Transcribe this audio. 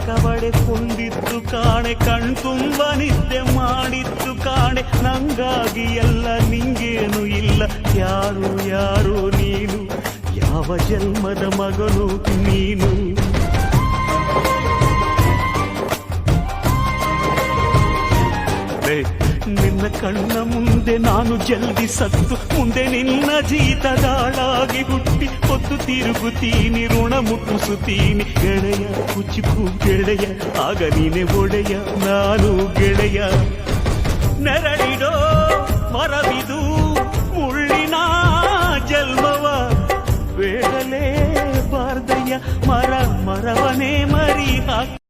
ಕವಡೆ ಕೊಂದಿದ್ದು ಕಾಣೆ, ಕಣ್ತುಂಬ ನಿದ್ದೆ ಮಾಡಿದ್ದು ಕಾಣೆ. ನಂಗಾಗಿ ಎಲ್ಲ ನಿಂಗೇನು ಇಲ್ಲ, ಯಾರು ಯಾರು ನೀನು, ಯಾವ ಜನ್ಮದ ಮಗನು ನೀನು. ನಿನ್ನ ಕಣ್ಣ ಮುಂದೆ ನಾನು ಜಲ್ದಿ ಸತ್ತು, ಮುಂದೆ ನಿನ್ನ ಜೀತದಾಳಾಗಿ ಹುಟ್ಟಿ ಹೊತ್ತು ತಿರುಗುತ್ತೀನಿ, ಋಣ ಮುಟ್ಟಿಸುತ್ತೀನಿ. ಗೆಳೆಯ ಕುಚಿಕು ಗೆಳೆಯ, ಆಗ ನೀನೆ ಒಡೆಯ ನಾನು ಗೆಳೆಯ. ನೆರಳಿಡೋ ಮರವಿದು ಮುಳ್ಳಿನ ಜನ್ಮವ ಬೇಡಲೇ ಬಾರ್ದಯ್ಯ, ಮರವನೇ ಮರಿ ಹಾಕಿ